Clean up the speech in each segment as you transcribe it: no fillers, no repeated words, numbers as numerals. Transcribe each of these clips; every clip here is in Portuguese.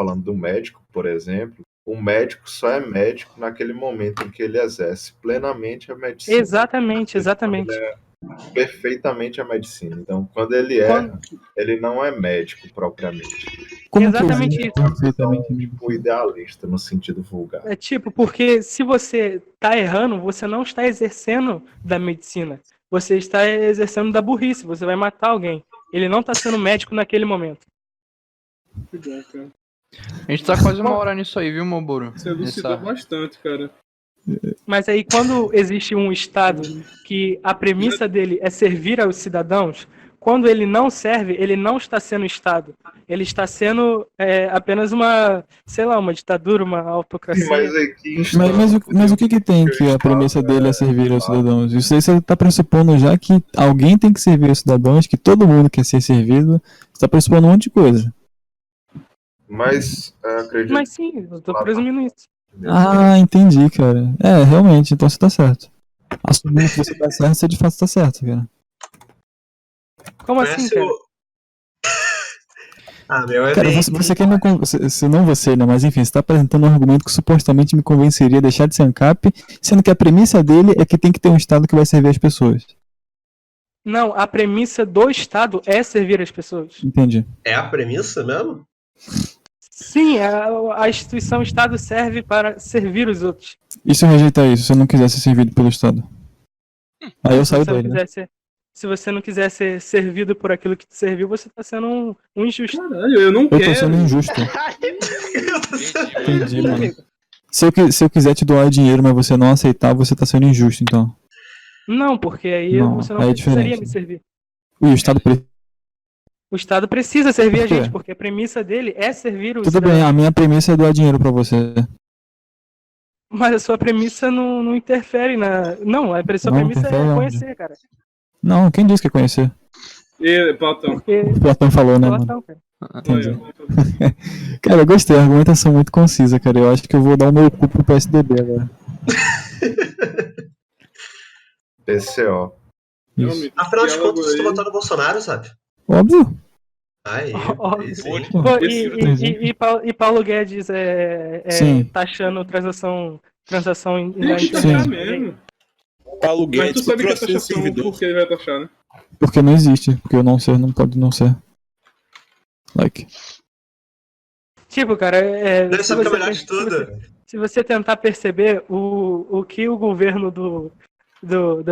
falando do médico, por exemplo, o médico só é médico naquele momento em que ele exerce plenamente a medicina. Exatamente. Ele é perfeitamente a medicina. Então, quando ele erra, ele não é médico propriamente. Como Exatamente que isso. é perfeitamente Tipo, idealista, no sentido vulgar. É tipo, porque se você tá errando, você não está exercendo da medicina. Você está exercendo da burrice, você vai matar alguém. Ele não tá sendo médico naquele momento. Que bom, cara. A gente tá quase uma hora nisso aí, viu, Moboro? Você elucidou bastante, cara. Mas aí, quando existe um Estado que a premissa dele é servir aos cidadãos, quando ele não serve, ele não está sendo Estado. Ele está sendo apenas uma ditadura, uma autocracia. Mas o que tem que a premissa dele é servir aos cidadãos? Isso aí você está pressupondo já que alguém tem que servir aos cidadãos, que todo mundo quer ser servido. Você está pressupondo um monte de coisa. Mas acredito. Mas sim, eu tô presumindo isso. Ah, entendi, cara. Realmente, então você tá certo. Assumindo que você tá certo, você de fato tá certo, cara. Como assim, cara? Cara, você quer não você, né? Mas enfim, você tá apresentando um argumento que supostamente me convenceria a deixar de ser ANCAP, sendo que a premissa dele é que tem que ter um Estado que vai servir as pessoas. Não, a premissa do Estado é servir as pessoas. Entendi. É a premissa mesmo? Sim, a instituição Estado serve para servir os outros. E se eu rejeitar isso, se eu não quiser ser servido pelo Estado? Aí eu saio dele, né? Se você não quiser ser servido por aquilo que te serviu, você tá sendo um injusto. Caralho, eu não quero. Eu tô sendo injusto. Entendi, mano. Se eu quiser te doar dinheiro, mas você não aceitar, você tá sendo injusto, então. Não, porque aí você não precisaria me servir. O Estado precisa servir a gente, porque a premissa dele é servir os Tudo bem, a minha premissa é doar dinheiro pra você. Mas a sua premissa não interfere na... Não, a sua premissa é conhecer, cara. Não, quem disse que é conhecer? Platão. O Platão falou, né, Platão, mano? Entendi. Cara, eu gostei, a argumentação muito concisa, cara. Eu acho que eu vou dar o meu cu pro PSDB agora. PCO. Isso. Afinal de contas, você votou no Bolsonaro, sabe? Óbvio. Aí, e Paulo Guedes taxando transação na internet. Paulo Guedes. Mas tu sabe que a taxação, por que ele vai taxar, né? Porque não existe, porque eu não ser, não pode não ser. Like. Tipo, cara, Deve ser o melhor de tudo. Se você tentar perceber o que o governo do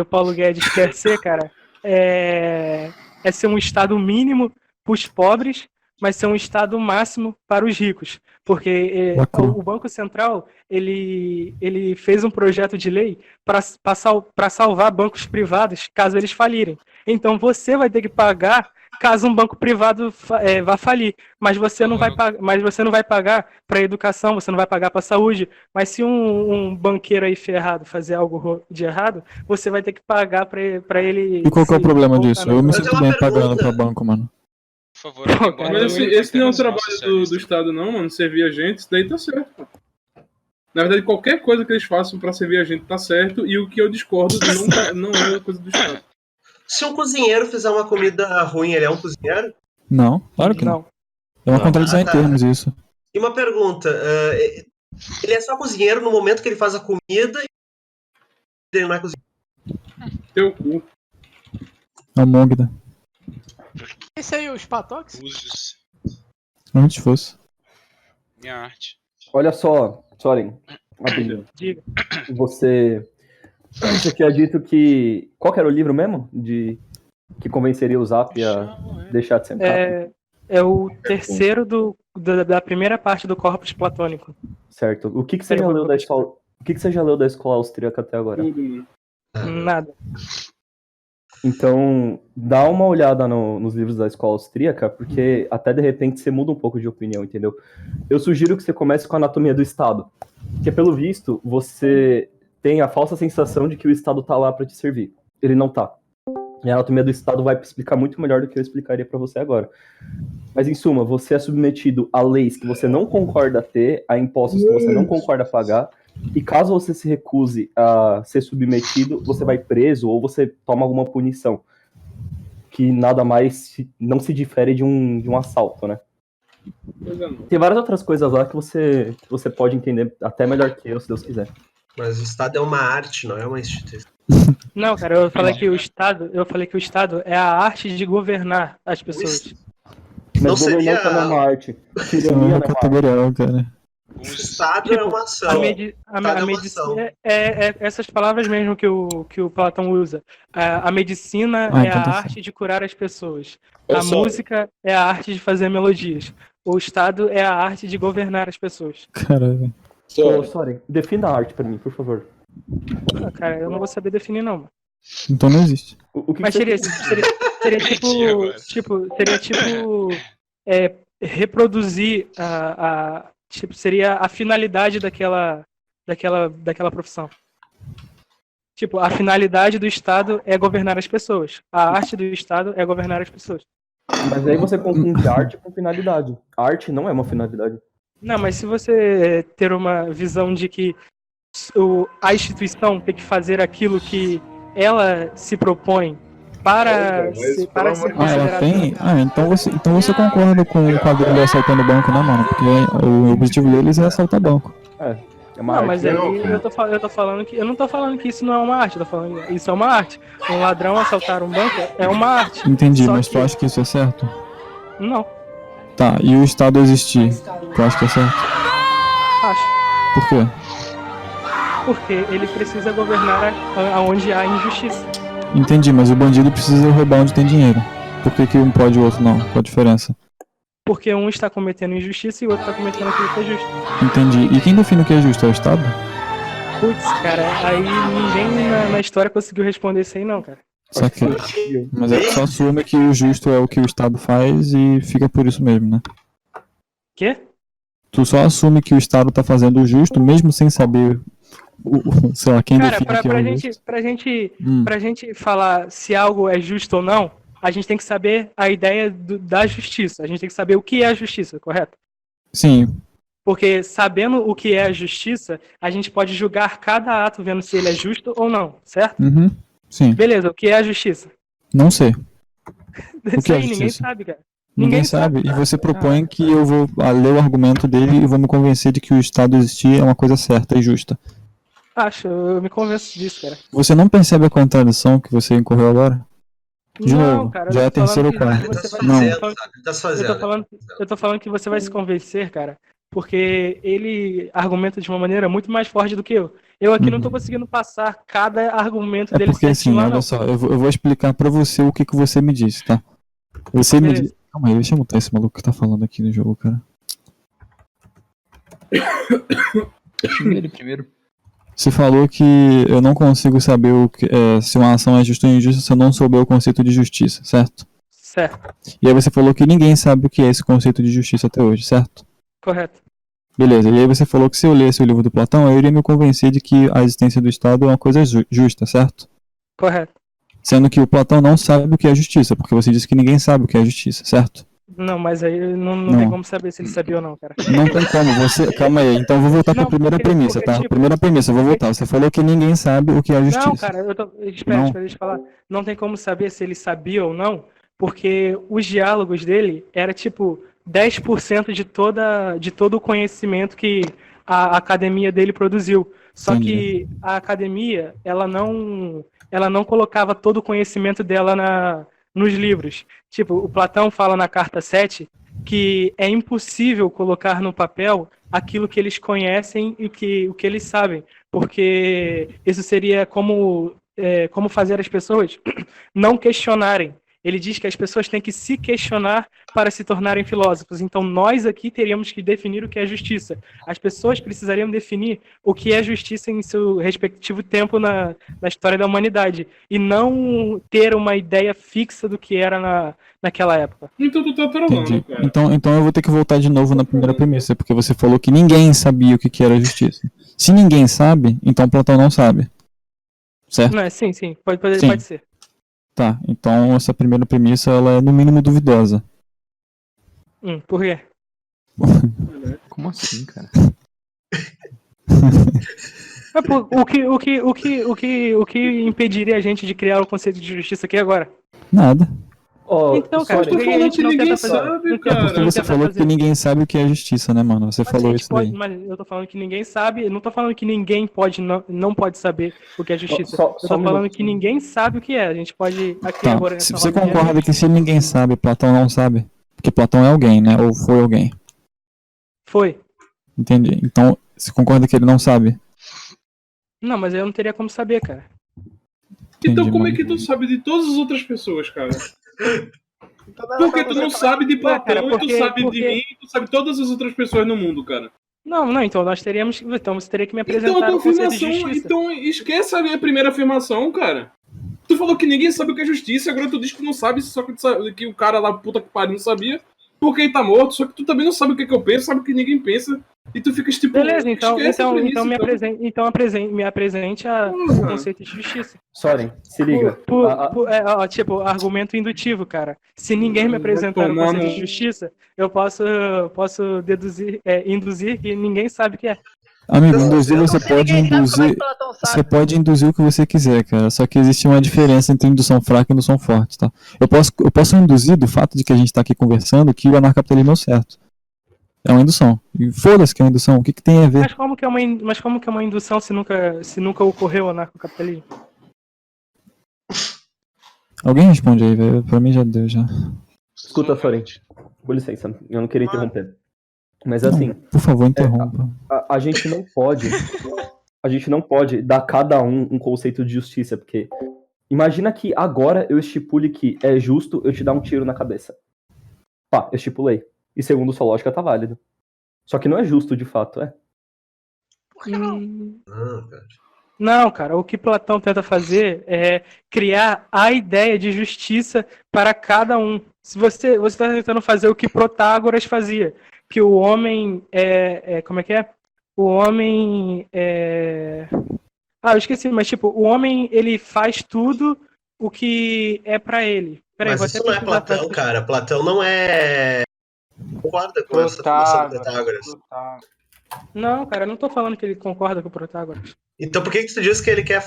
Paulo Guedes quer ser, cara, é ser um Estado mínimo para os pobres, mas ser um Estado máximo para os ricos. Porque o Banco Central ele fez um projeto de lei para salvar bancos privados caso eles falirem. Então você vai ter que pagar caso um banco privado vá falir, mas você não vai pagar para educação, você não vai pagar para saúde, mas se um banqueiro aí ferrado fazer algo de errado, você vai ter que pagar para ele. E qual que é o problema disso? Eu me sinto bem pagando para banco, mano. Por favor, mas esse não é o trabalho do Estado, não, mano. Servir a gente, isso daí tá certo, pô. Na verdade, qualquer coisa que eles façam pra servir a gente tá certo, e o que eu discordo não é coisa do Estado. Se um cozinheiro fizer uma comida ruim, ele é um cozinheiro? Não, claro que não. É uma contradição em termos isso. E uma pergunta, ele é só cozinheiro no momento que ele faz a comida e ele não é cozinheiro? Teu cu. É um Mogda. Esse aí, os Patox? Usos. Antes fosse. Minha arte. Olha só, Soren. Diga. Você tinha dito que... Qual que era o livro mesmo? Que convenceria o Zap a deixar de ser ANCAP? É o terceiro da primeira parte do Corpus Platônico. Certo. O que você já leu da escola? O que você já leu da escola austríaca até agora? Nada. Então, dá uma olhada nos livros da escola austríaca, porque até de repente você muda um pouco de opinião, entendeu? Eu sugiro que você comece com a anatomia do Estado, porque pelo visto você tem a falsa sensação de que o Estado tá lá para te servir. Ele não tá. E a anatomia do Estado vai explicar muito melhor do que eu explicaria para você agora. Mas em suma, você é submetido a leis que você não concorda ter, a impostos que você não concorda pagar. E caso você se recuse a ser submetido, você vai preso ou você toma alguma punição. Que nada mais não se difere de um assalto, né? Coisa não. Tem várias outras coisas lá que você pode entender até melhor que eu, se Deus quiser. Mas o Estado é uma arte, não é uma instituição. Não, cara, eu falei que o Estado é a arte de governar as pessoas. Não Mas governar seria- também é uma arte. Isso é Tirania uma não é uma arte. categorial, cara. O Estado é uma ação. A medicina é essas palavras mesmo que o Platão usa. A medicina Ah, é então a tá arte de curar as pessoas. Olha A só. música é a arte de fazer melodias. O Estado é a arte de governar as pessoas. Caralho. Ô, sorry, defina a arte pra mim, por favor. Ah, cara, eu não vou saber definir não, mano. Então não existe. O que Mas que seria tipo reproduzir tipo, seria a finalidade daquela profissão. Tipo, a finalidade do Estado é governar as pessoas. A arte do Estado é governar as pessoas. Mas aí você confunde arte com finalidade. A arte não é uma finalidade. Não, mas se você ter uma visão de que a instituição tem que fazer aquilo que ela se propõe para ser Ah, ela considerada... tem? Ah, então você concorda com o quadrilho assaltando banco, né, mano? Porque o objetivo deles é assaltar banco. É uma Não, arte. mas aí eu tô falando que... Eu não tô falando que isso não é uma arte, eu tô falando que isso é uma arte. Um ladrão assaltar um banco é uma arte. Entendi, Só mas que- tu acha que isso é certo? Não, Tá, e o Estado existir, tu acha que é certo? acho. Por quê? Porque ele precisa governar aonde há injustiça. Entendi, mas o bandido precisa roubar onde tem dinheiro. Por que um pode e o outro não? Qual a diferença? Porque um está cometendo injustiça e o outro está cometendo aquilo que é justo. Entendi. E quem define o que é justo? É o Estado? Putz, cara, aí ninguém na história conseguiu responder isso aí não, cara. Saquei. Mas é que só assume que o justo é o que o Estado faz e fica por isso mesmo, né? Quê? Tu só assume que o Estado tá fazendo o justo, mesmo sem saber, sei lá, quem Cara, define que é o justo. pra gente falar se algo é justo ou não, a gente tem que saber a ideia da justiça. A gente tem que saber o que é a justiça, correto? Sim, Porque sabendo o que é a justiça, a gente pode julgar cada ato vendo se ele é justo ou não, certo? uhum, sim. Beleza, o que é a justiça? Não sei. Isso que é a aí ninguém justiça? sabe, cara. Ninguém sabe. E você propõe que eu vou ler o argumento dele e vou me convencer de que o Estado existir é uma coisa certa e justa. Acho, eu me convenço disso, cara. Você não percebe a contradição que você incorreu agora? De Não, novo, cara, já eu é tô falando terceiro ou que quarto. Ele tá você se Não. fazendo, sabe? Ele tá se fazendo. Eu tô falando que você vai se convencer, cara, porque ele argumenta de uma maneira muito mais forte do que eu. Eu aqui não tô conseguindo passar cada argumento É dele porque assim, certinho lá, olha não. só, eu vou explicar pra você o que você me disse, tá? Você me Beleza. disse... Calma aí, deixa eu mutar esse maluco que tá falando aqui no jogo, cara. Xinga ele primeiro. Você falou que eu não consigo saber se uma ação é justa ou injusta se eu não souber o conceito de justiça, certo? Certo, E aí você falou que ninguém sabe o que é esse conceito de justiça até hoje, certo? correto. Beleza, e aí você falou que se eu lesse o livro do Platão, eu iria me convencer de que a existência do Estado é uma coisa justa, certo? Correto. Sendo que o Platão não sabe o que é justiça, porque você disse que ninguém sabe o que é justiça, certo? Não, mas aí não Não. tem como saber se ele sabia ou não, cara. Não tem como, você... Calma aí, então eu vou voltar pra Não, primeira porque- premissa, porque, tá? tipo, Primeira premissa, eu vou voltar. Você falou que ninguém sabe o que é a justiça. Não, cara, espera, Não. deixa eu falar. Não tem como saber se ele sabia ou não, porque os diálogos dele era tipo 10% de todo o conhecimento que a academia dele produziu. Só Entendi. que a academia, ela não colocava todo o conhecimento dela nos livros. Tipo, o Platão fala na carta 7 que é impossível colocar no papel aquilo que eles conhecem e o que eles sabem, porque isso seria como fazer as pessoas não questionarem. Ele diz que as pessoas têm que se questionar para se tornarem filósofos. Então, nós aqui teríamos que definir o que é justiça. As pessoas precisariam definir o que é justiça em seu respectivo tempo na história da humanidade. E não ter uma ideia fixa do que era naquela época. Então tu tá trolando, Entendi. cara. Então eu vou ter que voltar de novo na primeira premissa, porque você falou que ninguém sabia o que era justiça. Se ninguém sabe, então Platão não sabe. Certo? Não, sim, pode Sim. ser. Tá, então essa primeira premissa ela é no mínimo duvidosa. Por quê? Como assim, cara? O que impediria a gente de criar o conceito de justiça aqui agora? Nada. Ó, Então, só cara, tô por que a falando gente que não ninguém tenta fazer? sabe, Por que cara. Porque você falou que ninguém sabe o que é justiça, né, mano? Você Mas a falou gente isso daí. pode, mas eu tô falando que ninguém sabe, eu não tô falando que ninguém pode não pode saber o que é justiça. Só Eu tô um falando minuto. que ninguém sabe o que é. A gente pode aqui Tá, agora se nessa você roda de concorda amigos. que se ninguém sabe, Platão não sabe, porque Platão é alguém, né? Ou foi alguém. Foi. Entendi. Então, você concorda que ele não sabe? Não, mas eu não teria como saber, cara. Então Entendi, como é mano. que tu sabe de todas as outras pessoas, cara? Porque tu não sabe de Platão, cara, e tu sabe de mim, e tu sabe todas as outras pessoas no mundo, cara. Não, então nós teríamos. Então você teria que me Então apresentar a tua o conceito de afirmação, justiça. então esquece a minha primeira afirmação, cara. Tu falou que ninguém sabe o que é justiça, agora tu diz que tu não sabe, só que, tu sabe, que o cara lá, puta que pariu, não sabia, porque ele tá morto, só que tu também não sabe o que é que eu penso, sabe o que ninguém pensa, e tu fica tipo... Beleza, então me apresente o Porra. conceito de justiça. Soren, se liga. Tipo, argumento indutivo, cara. Se ninguém me apresentar o tomar conceito no- de justiça, eu posso induzir que ninguém sabe o que é. Amigo, induzir você pode Ninguém sabe como é induzir. que Platão Você sabe. pode induzir o que você quiser, cara. Só que existe uma diferença entre indução fraca e indução forte, tá? Eu posso induzir do fato de que a gente tá aqui conversando que o anarcapitalismo é o certo. É uma indução. E foda-se que é uma indução. O que tem a ver? Mas como que é uma indução se nunca ocorreu o anarcocapitalismo? Alguém responde aí, velho. Pra mim já deu, já. Escuta, Soren. Com licença, eu não queria interromper. Mas Não, assim, por favor, interrompa. a gente não pode. A gente não pode dar a cada um conceito de justiça, porque imagina que agora eu estipule que é justo eu te dar um tiro na cabeça. Pá, eu estipulei. E segundo sua lógica tá válido. Só que não é justo de fato, é? Por que não? Cara. Não, cara, o que Platão tenta fazer é criar a ideia de justiça para cada um. Se você está tentando fazer o que Protágoras fazia, que o homem como é que é? O homem eu esqueci, mas tipo, o homem ele faz tudo o que é para ele. Peraí, Mas vou até isso não é pesquisar a Platão, frase. cara. Platão não é... Concorda com essa afirmação do Protágoras. Não, cara, eu não tô falando que ele concorda com o Protágoras. Então por que tu diz que ele quer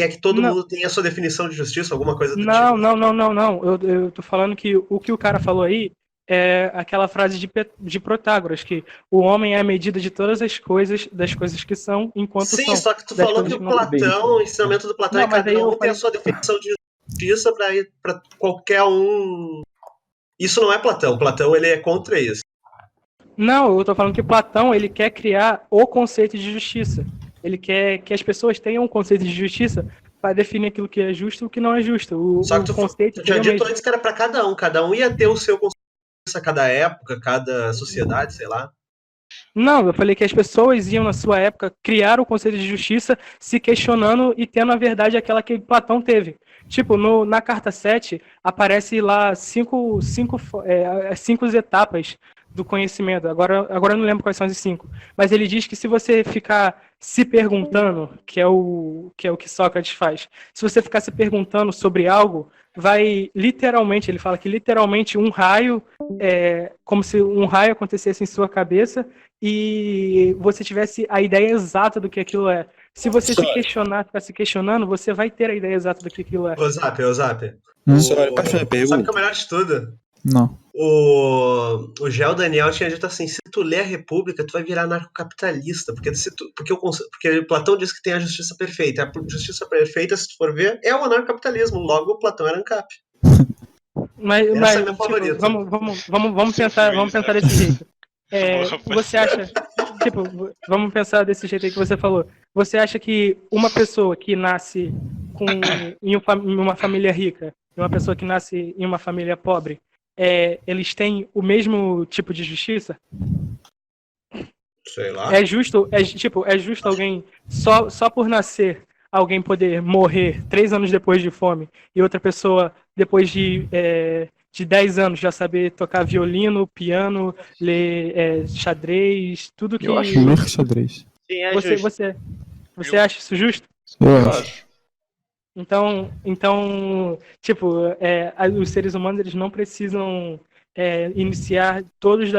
que todo Não. mundo tenha a sua definição de justiça, alguma coisa do Não, tipo? não. Eu tô falando que o cara falou aí é aquela frase de Protágoras, que o homem é a medida de todas as coisas, das coisas que são, enquanto Sim, são. só que tu das falou coisas que o não são. Platão, o ensinamento do Platão Não, é mas cada aí eu um tem falei- a sua definição de justiça para qualquer um. Isso não é Platão. Platão ele é contra isso. Não, eu tô falando que Platão ele quer criar o conceito de justiça. Ele quer que as pessoas tenham um conceito de justiça para definir aquilo que é justo e o que não é justo. Só que tu conceito tinha seria o dito mesmo. antes que era para cada um ia ter o seu conceito de justiça, cada época, cada sociedade, sei lá. Não, eu falei que as pessoas iam, na sua época, criar o conceito de justiça se questionando e tendo a verdade aquela que Platão teve. Tipo, na carta 7, aparece lá cinco etapas do conhecimento. Agora eu não lembro quais são as 5. Mas ele diz que se você ficar se perguntando, que é o que Sócrates faz, se você ficar se perguntando sobre algo, vai literalmente, ele fala que literalmente um raio, como se um raio acontecesse em sua cabeça e você tivesse a ideia exata do que aquilo é. Se você se questionar, ficar se questionando, você vai ter a ideia exata do que aquilo é. Ô Zap. Sorry, posso fazer uma Sabe pergunta? que é o melhor de tudo? Não. O Gel Daniel tinha dito assim: se tu ler a República, tu vai virar anarcocapitalista. Porque Platão diz que tem a justiça perfeita. A justiça perfeita, se tu for ver, é o anarcocapitalismo. Logo, Platão era ANCAP. Mas, Essa mas é a minha favorita. vamos pensar desse jeito. Você acha, vamos pensar desse jeito aí que você falou. Você acha que uma pessoa que nasce em uma família rica e uma pessoa que nasce em uma família pobre, eles têm o mesmo tipo de justiça? Sei lá. É justo alguém só por nascer alguém poder morrer 3 anos depois de fome e outra pessoa depois de 10 anos já saber tocar violino, piano, ler xadrez, tudo que Eu acho ler xadrez. Sim, é você justo. você acha isso justo? Eu acho. Então, os seres humanos eles não precisam iniciar todos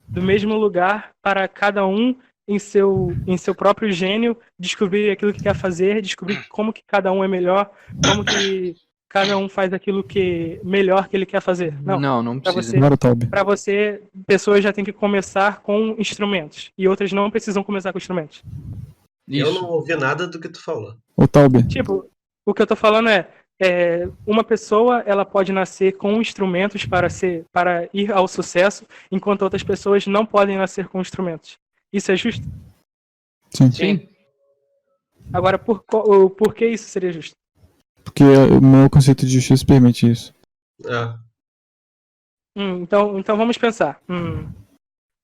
do mesmo lugar para cada um em seu próprio gênio descobrir aquilo que quer fazer, descobrir como que cada um é melhor, como que cada um faz aquilo que melhor que ele quer fazer. Não. Não Pra precisa. você, Claro, Taube. pra você, pessoas já têm que começar com instrumentos. E outras não precisam começar com instrumentos. Eu Isso. não ouvi nada do que tu falou. Ô, Taube. Tipo, o que eu tô falando uma pessoa ela pode nascer com instrumentos para ir ao sucesso, enquanto outras pessoas não podem nascer com instrumentos. Isso é justo? Sim. Sim. Agora, por que isso seria justo? Porque o meu conceito de justiça permite isso. Ah, Então vamos pensar.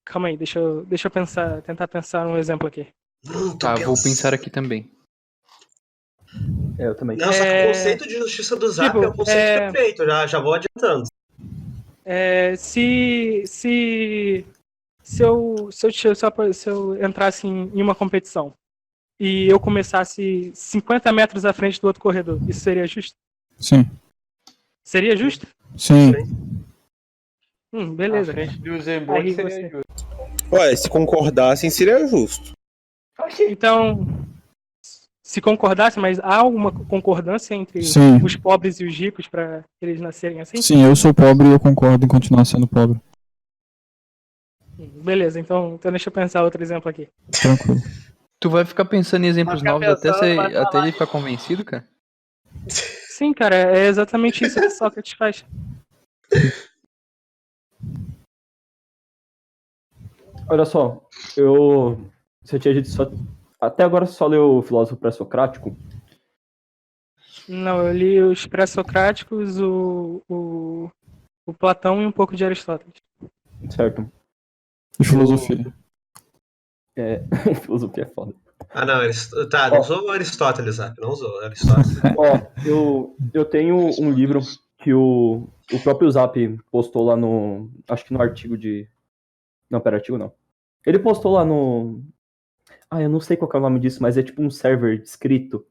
Calma aí, deixa eu tentar pensar um exemplo aqui. tô Tá, vou pensando. pensar aqui também. Eu também. Não, só que o conceito de justiça do Zap Tipo, é um conceito perfeito, já vou adiantando. Se eu entrasse em uma competição e eu começasse 50 metros à frente do outro corredor, isso seria justo? Sim. Seria justo? Sim. Beleza. À frente do Aí Zembold você- seria justo. Ué, se concordassem, seria justo. Então, se concordasse, mas há alguma concordância entre Sim. os pobres e os ricos para eles nascerem assim? Sim, eu sou pobre e eu concordo em continuar sendo pobre. Beleza, então deixa eu pensar outro exemplo aqui. Tranquilo. Tu vai ficar pensando em exemplos Vai ficar novos até, pensando, vai até falar. ele ficar convencido, cara? Sim, cara, é exatamente isso que Sócrates faz. Olha só, você tinha dito até agora você só leu o filósofo pré-socrático? Não, eu li os pré-socráticos, o Platão e um pouco de Aristóteles. Certo. E filosofia. Filosofia é foda. Ah, não, não usou o Aristóteles, Zap, não usou Aristóteles. Eu tenho um livro que o próprio Zap postou lá acho que no artigo de... Não, pera, artigo não. Ele postou lá no... eu não sei qual que é o nome disso, mas é tipo um server escrito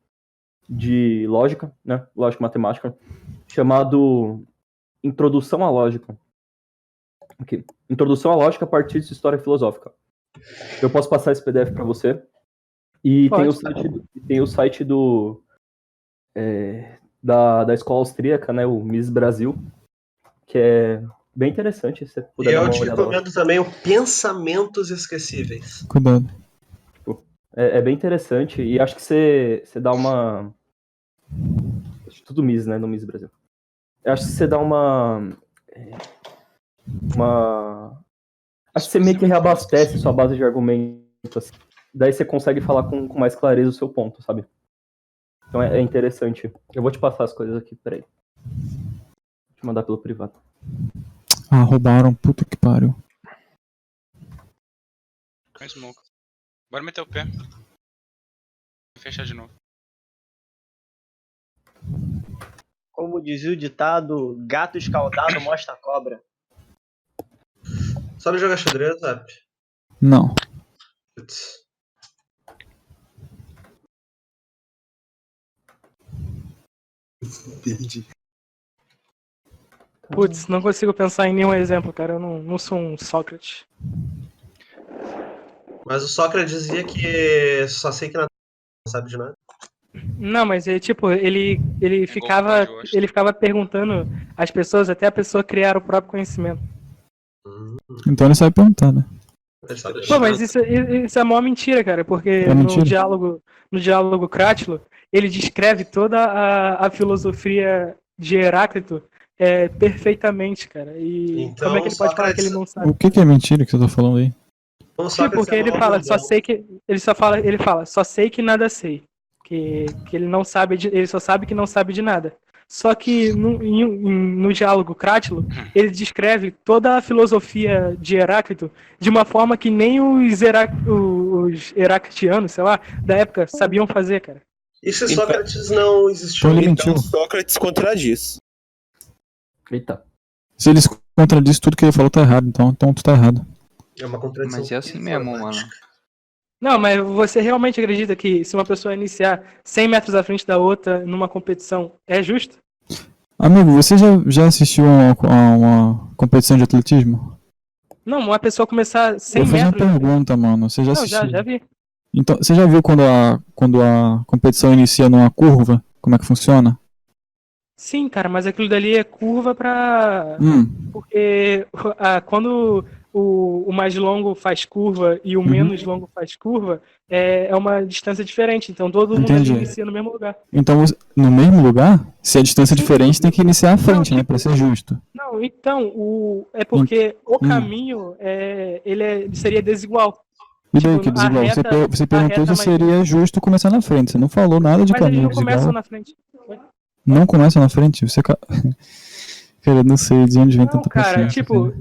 de lógica, né? Lógica matemática, chamado Introdução à Lógica. Aqui. Introdução à Lógica a partir de sua história filosófica. Eu posso passar esse PDF para você. E tem o site da escola austríaca, né? O Miss Brasil, que é bem interessante. Se você puder E dar eu uma te olhada lá. recomendo também o Pensamentos Esquecíveis. Cuidado. É bem interessante e acho que você dá uma... Tudo Miss, né? No Miss Brasil. Eu acho que você dá acho que você meio que reabastece sua base de argumentos. Assim. Daí você consegue falar com mais clareza o seu ponto, sabe? Então é interessante. Eu vou te passar as coisas aqui, peraí. Vou te mandar pelo privado. Ah, roubaram. Puta que pariu. Com smoke. Bora meter o pé. Fechar de novo. Como dizia o ditado, gato escaldado mostra a cobra. Sabe jogar xadrez, Zap? Não. Putz. Entendi. Putz, não consigo pensar em nenhum exemplo, cara. Eu não sou um Sócrates. Mas o Sócrates dizia que só sei que nada não sabe de nada. Não, mas ele ficava perguntando às pessoas até a pessoa criar o próprio conhecimento. Então ele sabe perguntar, né? Ele sabe. Pô, mas isso é a maior mentira, cara, porque É mentira? no diálogo Crátilo, ele descreve toda a filosofia de Heráclito perfeitamente, cara. E Então, como é que ele pode falar que ele não sabe? O que é mentira que você tá falando aí? Então, Sim, porque ele fala, ele fala, só sei que nada sei. Que ele não sabe, ele só sabe que não sabe de nada. Só que no diálogo Crátilo, ele descreve toda a filosofia de Heráclito de uma forma que nem os heraclitianos, sei lá, da época sabiam fazer, cara. E se Sócrates não existiu? Então ele Então mentiu. Sócrates contradiz. Eita. Se ele contradiz tudo que ele falou, tá errado. Então tu tá errado. É uma contradição. Mas é assim mesmo, mano. Não, mas você realmente acredita que se uma pessoa iniciar 100 metros à frente da outra numa competição, é justo? Amigo, você já assistiu a uma competição de atletismo? Não, uma pessoa começar 100 Eu vou fazer uma metros... pergunta, mano. Você já Não, assistiu? já vi. Então, você já viu quando a competição inicia numa curva? Como é que funciona? Sim, cara, mas aquilo dali é curva pra. Porque quando o mais longo faz curva e o menos longo faz curva, é uma distância diferente. Então todo mundo ali Entendi. inicia no mesmo lugar. Então, no mesmo lugar, se a distância é diferente, tem que iniciar à frente, né? Pra ser justo. Não, então, é porque o caminho ele seria desigual. E daí Tipo, que a desigual? reta- Você a perguntou reta se mais- seria justo começar na frente. Você não falou nada de Mas eles caminho não desigual. começam na frente. Não começa na frente? Você. Cara, eu não sei de onde vem Não, tanta cara, paciência. tipo,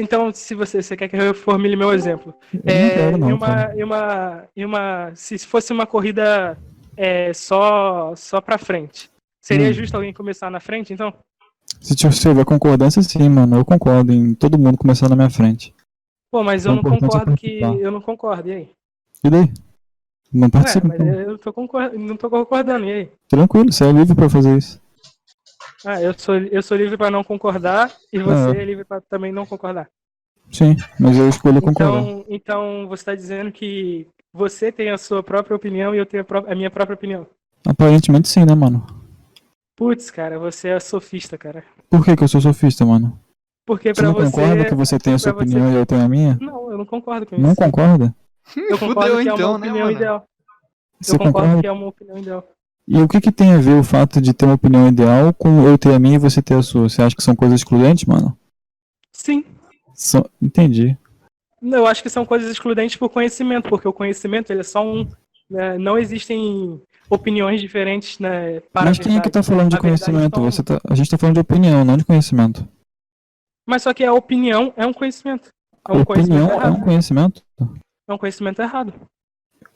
então se você quer que eu formule meu exemplo, Eu não quero, não, cara. se fosse uma corrida só pra frente, seria justo alguém começar na frente, então? Se houver concordância, sim, mano. Eu concordo em todo mundo começar na minha frente. Pô, mas O eu não importante é concordo participar. eu não concordo, e aí? E daí? Não participa, Mas então. eu não tô concordando, e aí? Tranquilo, você é livre pra fazer isso. Eu sou livre pra não concordar e você é livre pra também não concordar. Sim, mas eu escolho concordar. Então você tá dizendo que você tem a sua própria opinião e eu tenho a minha própria opinião. Aparentemente sim, né, mano? Putz, cara, você é sofista, cara. Por que eu sou sofista, mano? Porque Você pra não você... concorda que você tem a sua pra você- opinião e eu tenho a minha? Não, eu não concordo com Não isso. concorda? Eu concordo Fudeu que é então, uma né, opinião mano? ideal. Você Eu concordo concorda? que é uma opinião ideal. E o que tem a ver o fato de ter uma opinião ideal com eu ter a minha e você ter a sua? Você acha que são coisas excludentes, mano? Sim. Entendi. Não, eu acho que são coisas excludentes por conhecimento, porque o conhecimento ele é só né, não existem opiniões diferentes, né, para Mas a quem é que tá verdade. falando de A verdade conhecimento? é só uma. A gente tá falando de opinião, não de conhecimento. Mas só que a opinião é um conhecimento. É um Opinião conhecimento é errado. um conhecimento? É um conhecimento errado.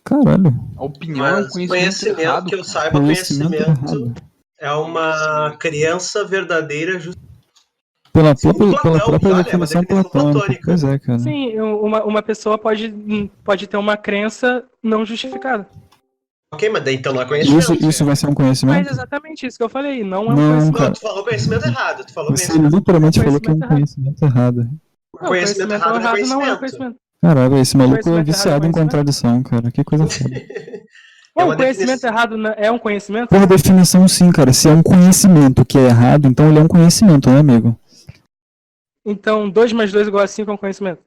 Caralho. A opinião é um Mas conhecimento errado. que eu cara. saiba, Conhecimento conhecimento errado. é uma criança verdadeira Pela Platão, própria olha, é definição uma definição platônica. platônica. Pois é, cara. Sim, uma pessoa pode ter uma crença não justificada. Ok, mas daí então não é conhecimento. Isso vai ser um Mas conhecimento? é exatamente isso que eu falei, não é um Não, conhecimento. cara. Tu falou conhecimento errado. Tu falou Você conhecimento. literalmente falou que é um Conhecimento errado. conhecimento errado. Não, Conhecimento errado não é não é conhecimento. conhecimento. Caralho, esse maluco é Conhecimento errado é viciado em conhecimento? contradição, cara. Que coisa foda. É O uma conhecimento definição. errado é um conhecimento? Por definição, sim, cara. Se é um conhecimento que é errado, então ele é um conhecimento, né, amigo? Então 2 mais 2 igual a 5 é um conhecimento?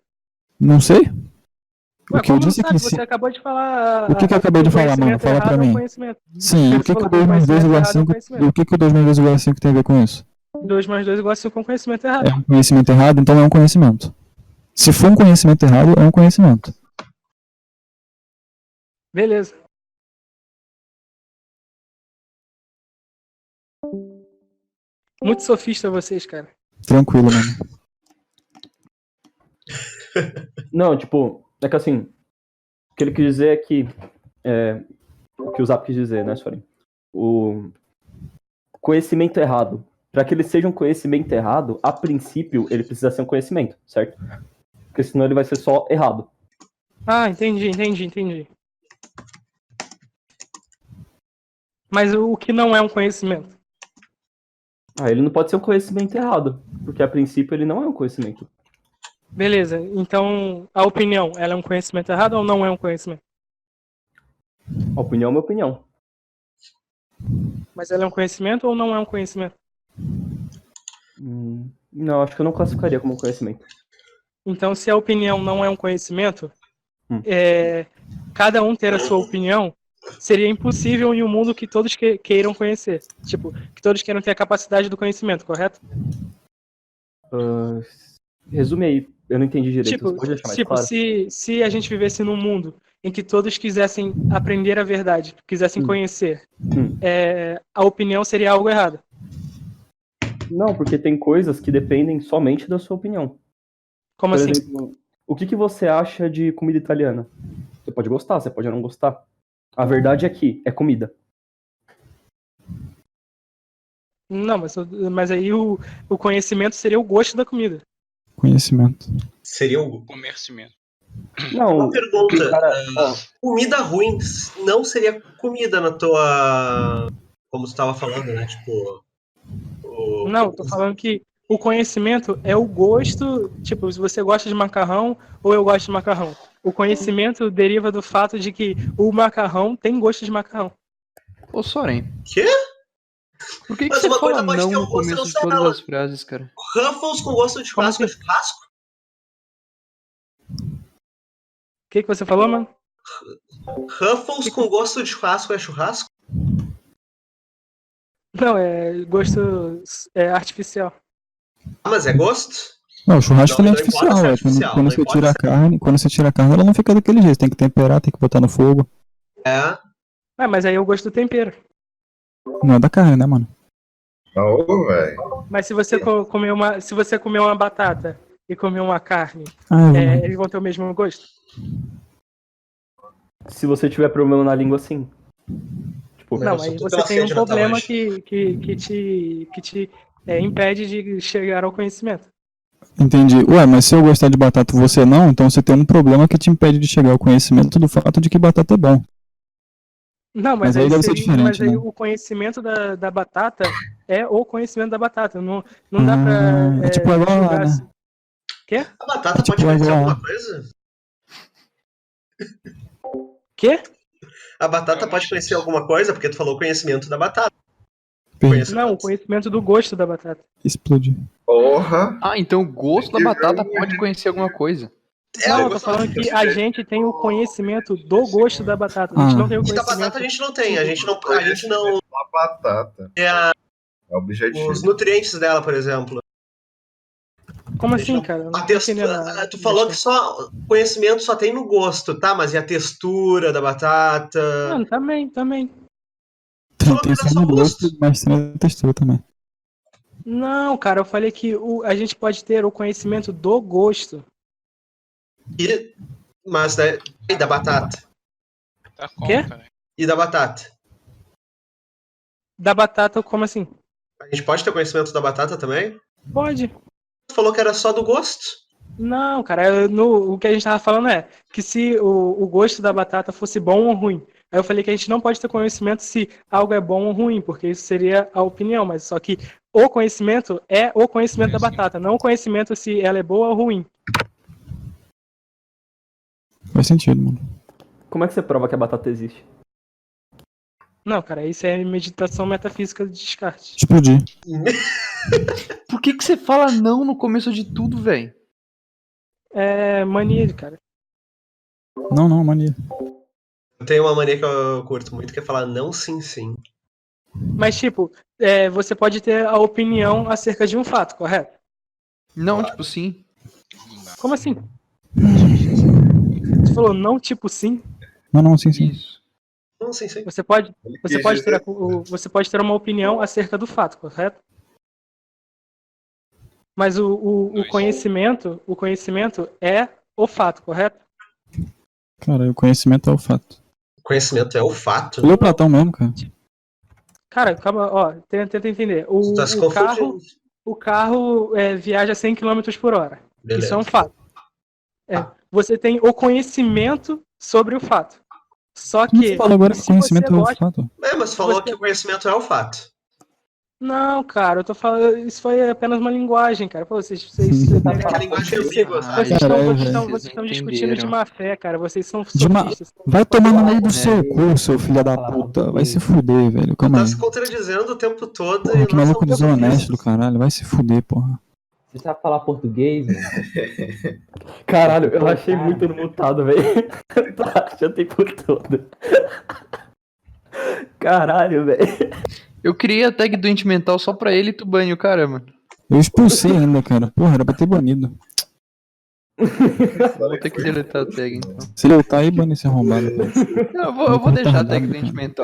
Não sei. Ué, O que eu como não disse é sabe? que Você acabou de falar... O que eu acabei de falar, mano? conhecimento Fala errado pra é um mim. conhecimento. Sim, o que o 2 mais 2 igual a 5... O que o 2 mais 2 igual a 5 tem a ver com isso? 2 mais 2 igual a 5 é um conhecimento errado. É um conhecimento errado, então é um conhecimento. Se for um conhecimento errado, é um conhecimento. Beleza. Muito sofista vocês, cara. Tranquilo, mano. Não, tipo, é que assim, o que ele quis dizer é que, o que o Zap quis dizer, né, sorry, o conhecimento errado, para que ele seja um conhecimento errado, a princípio ele precisa ser um conhecimento, certo? Porque senão ele vai ser só errado. Ah, entendi. Mas o que não é um conhecimento? Ele não pode ser um conhecimento errado, porque a princípio ele não é um conhecimento. Beleza, então a opinião, ela é um conhecimento errado ou não é um conhecimento? A opinião é uma opinião. Mas ela é um conhecimento ou não é um conhecimento? Não, acho que eu não classificaria como conhecimento. Então, se a opinião não é um conhecimento, cada um ter a sua opinião, seria impossível em um mundo que todos queiram conhecer. Tipo, que todos queiram ter a capacidade do conhecimento, correto? Resume aí, eu não entendi direito. Tipo, Você pode deixar mais claro? se a gente vivesse num mundo em que todos quisessem aprender a verdade, quisessem conhecer, a opinião seria algo errado. Não, porque tem coisas que dependem somente da sua opinião. Como Por assim? exemplo, o que você acha de comida italiana? Você pode gostar, você pode não gostar. A verdade é que é comida. Não, mas aí o conhecimento seria o gosto da comida. Conhecimento. Seria o Comercimento. Não, Uma pergunta. cara, Comida ruim não seria comida na tua... Como você estava falando, né? Tipo... Não, tô falando que o conhecimento é o gosto, tipo, se você gosta de macarrão ou eu gosto de macarrão. O conhecimento deriva do fato de que o macarrão tem gosto de macarrão. Ô, Soren. Quê? Por que Mas você uma coisa fala pode não ter um no gosto, começo não de sei todas lá. as frases, cara? Ruffles com gosto de churrasco é churrasco? O que você falou, mano? Ruffles com gosto de churrasco é churrasco? Não, é gosto artificial. Ah, mas é gosto? Não, o churrasco Não, ele é não importa artificial, se é é. artificial, Quando não você importa tira a se é- carne, quando você tira a carne, ela não fica daquele jeito. Tem que temperar, tem que botar no fogo. É. Ah, mas aí eu gosto do tempero. Não é da carne, né, mano? Ô, velho. Mas se você comer uma batata e comer uma carne, Ah, eles vão ter o mesmo gosto? Se você tiver problema na língua, sim. Tipo, Não, só aí tô você pela tem um sede na problema tamanho. que te impede de chegar ao conhecimento. Entendi. Ué, mas se eu gostar de batata e você não, então você tem um problema que te impede de chegar ao conhecimento do fato de que batata é bom. Não, Mas aí deve ser diferente, mas aí né? o conhecimento da batata é o conhecimento da batata. Não dá pra É tipo agora, julgar né? assim. Quê? A batata É tipo pode conhecer agora. alguma coisa? Quê? A batata pode conhecer alguma coisa? Porque tu falou conhecimento da batata. Não, o conhecimento do gosto da batata. Explodiu. Porra. Ah, então o gosto da batata pode conhecer alguma coisa. Não, eu tô falando que a gente tem o conhecimento do gosto da batata. A gente não tem o E da conhecimento. batata a gente não tem. A gente não. A batata. É É objetivo. os nutrientes dela, por exemplo. Como assim, cara? Eu não tô entendendo. Tu falou que só conhecimento só tem no gosto, tá? Mas e a textura da batata? Não, também. Tem só no gosto, mas tem na textura também. Não, cara, eu falei que a gente pode ter o conhecimento do gosto. Mas e da batata? Tá Quê? E da batata? Da batata, como assim? A gente pode ter conhecimento da batata também? Pode. Tu falou que era só do gosto? Não, cara, o que a gente tava falando é que se o gosto da batata fosse bom ou ruim. Aí eu falei que a gente não pode ter conhecimento se algo é bom ou ruim, porque isso seria a opinião, mas só que o conhecimento é o conhecimento da batata, não o conhecimento se ela é boa ou ruim. Faz sentido, mano. Como é que você prova que a batata existe? Não, cara, isso é meditação metafísica de Descartes. Explodir. Por que você fala não no começo de tudo, velho? É mania, cara. Não, mania. Eu tenho uma mania que eu curto muito, que é falar não, sim, sim. Mas, tipo, você pode ter a opinião acerca de um fato, correto? Não, tipo sim. Como assim? Você falou não, tipo sim? Não, sim. Isso. Não, sim, sim. Você pode ter uma opinião acerca do fato, correto? Mas o conhecimento é o fato, correto? Cara, o conhecimento é o fato. Conhecimento é o fato? Leu Platão mesmo, cara. Cara, calma, ó, tenta entender. Tá se confundindo. O carro viaja 100 km por hora. Beleza. Isso é um fato. Você tem o conhecimento sobre o fato. Só que. Você falou agora que o se conhecimento você é o gosta- fato. Mas falou que o conhecimento é o fato. Não, cara, eu tô falando. Isso foi apenas uma linguagem, cara. Pô, vocês A linguagem ambígua, sabe? vocês estão discutindo de má fé, cara. Vocês são De uma... sofistas. Vai tomar no meio do seu cu, seu filho da puta. Vai se fuder, velho. Calma Tá aí. se contradizendo o tempo todo. Porra, e que nós maluco somos desonesto sofistas. do caralho. Vai se fuder, porra. Você sabe falar português, mano? Caralho, eu achei muito no mutado, velho. Tô achando o tempo todo. Caralho, velho. Eu criei a tag doente mental só pra ele e tu banha o cara, mano. Eu expulsei ainda, cara. Porra, era pra ter banido. Vou ter que deletar a tag então. Se ele voltar aí, bane esse arrombado, cara. Não, eu vou deixar a tag doente mental.